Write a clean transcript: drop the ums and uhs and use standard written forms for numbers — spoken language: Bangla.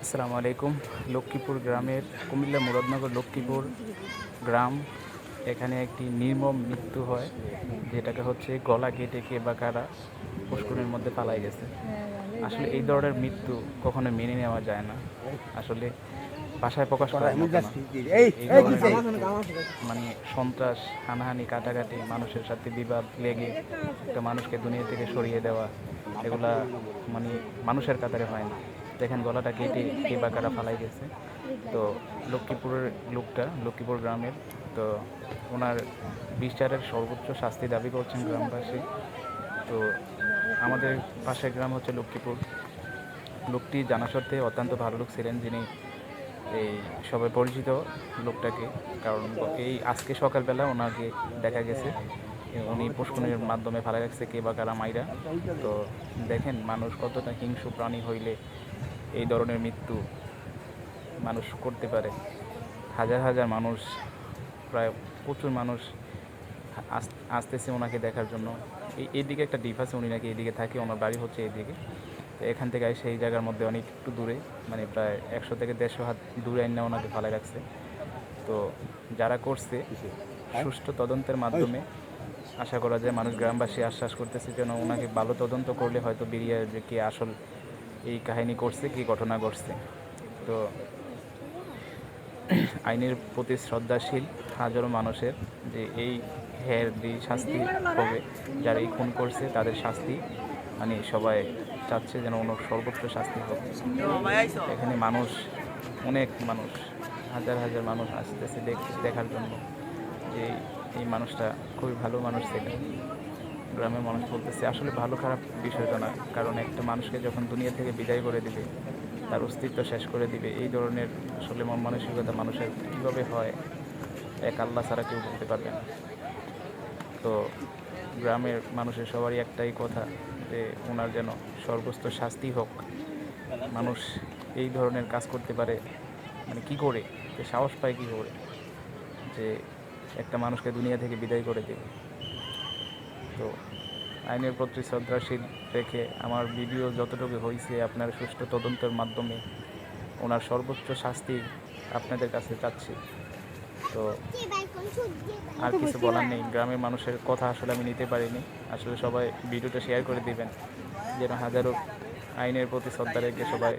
আসসালামু আলাইকুম। লক্ষ্মীপুর গ্রামের কুমিল্লা মুরাদনগর লক্ষ্মীপুর গ্রাম, এখানে একটি নির্মম মৃত্যু হয়, যেটাকে হচ্ছে গলা কেটে কে বা কারা পুষ্করের মধ্যে পালাই গেছে। আসলে এই ধরনের মৃত্যু কখনো মেনে নেওয়া যায় না, আসলে ভাষায় প্রকাশ করার মতো না। এই ধরনের মানে সন্ত্রাস, হানাহানি, কাটাকাটি, মানুষের সাথে বিবাদ লেগে একটা মানুষকে দুনিয়া থেকে সরিয়ে দেওয়া, এগুলা মানে মানুষের কাতারে হয় না। দেখেন গলাটা কেটে কে বা কারা ফালাই গেছে। তো লক্ষ্মীপুরের লোকটা, লক্ষ্মীপুর গ্রামের, তো ওনার বিচারের সর্বোচ্চ শাস্তি দাবি করছেন গ্রামবাসী। তো আমাদের পাশের গ্রাম হচ্ছে লক্ষ্মীপুর। লোকটি জানা সত্ত্বে অত্যন্ত ভালো লোক ছিলেন, যিনি এই সবাই পরিচিত লোকটাকে। কারণ এই আজকে সকালবেলা ওনাকে দেখা গেছে উনি পুষ্করণীর মাধ্যমে ফেলা রাখছে কে বা কারা মাইরা। তো দেখেন মানুষ কতটা হিংস্র প্রাণী হইলে এই ধরনের মৃত্যু মানুষ করতে পারে। হাজার হাজার মানুষ, প্রায় প্রচুর মানুষ আসতেছে ওনাকে দেখার জন্য। এইদিকে একটা দ্বীপ আছে, উনি নাকি এইদিকে থাকে, ওনার বাড়ি হচ্ছে এইদিকে। তো এখান থেকে সেই জায়গার মধ্যে অনেক একটু দূরে, মানে প্রায় 100 থেকে 150 হাত দূরে আইনা ওনাকে ফালাই রাখছে। তো যারা করছে সুষ্ঠু তদন্তের মাধ্যমে আশা করা যায়, মানুষ গ্রামবাসী আশ্বাস করতেছে যেন ওনাকে ভালো তদন্ত করলে হয়তো বেরিয়ে আসবে কি আসল এই কাহিনী করছে, কি ঘটনা ঘটছে। তো আইনের প্রতি শ্রদ্ধাশীল হাজারো মানুষের যে এই হের যে শাস্তি হবে, যারা এই খুন করছে তাদের শাস্তি মানে সবাই চাচ্ছে যেন সর্বোচ্চ শাস্তি হবে। এখানে মানুষ, অনেক মানুষ, হাজার হাজার মানুষ আসতেছে দেখার জন্য যে এই মানুষটা খুবই ভালো মানুষ ছিলেন। গ্রামের মানুষ বলতেছে আসলে ভালো খারাপ বিষয়টা না, কারণ একটা মানুষকে যখন দুনিয়া থেকে বিদায় করে দিবে, তার অস্তিত্ব শেষ করে দিবে, এই ধরনের আসলে মন মানসিকতা মানুষের কীভাবে হয় এক আল্লাহ ছাড়া কেউ বলতে পারবে না। তো গ্রামের মানুষের সবারই একটাই কথা যে ওনার যেন সর্বোচ্চ শাস্তি হোক। মানুষ এই ধরনের কাজ করতে পারে মানে কি করে, যে সাহস পায় কী করে যে একটা মানুষকে দুনিয়া থেকে বিদায় করে দেবে। তো আইনের প্রতি শ্রদ্ধাশীল রেখে আমার ভিডিও যতটুকু হয়েছে আপনার সুষ্ঠু তদন্তের মাধ্যমে ওনার সর্বোচ্চ শাস্তি আপনাদের কাছে চাচ্ছি। তো আর কিছু বলার নেই, গ্রামের মানুষের কথা আসলে আমি নিতে পারিনি। আসলে সবাই ভিডিওটা শেয়ার করে দিবেন যেন হাজারো আইনের প্রতি শ্রদ্ধা রেখে সবাই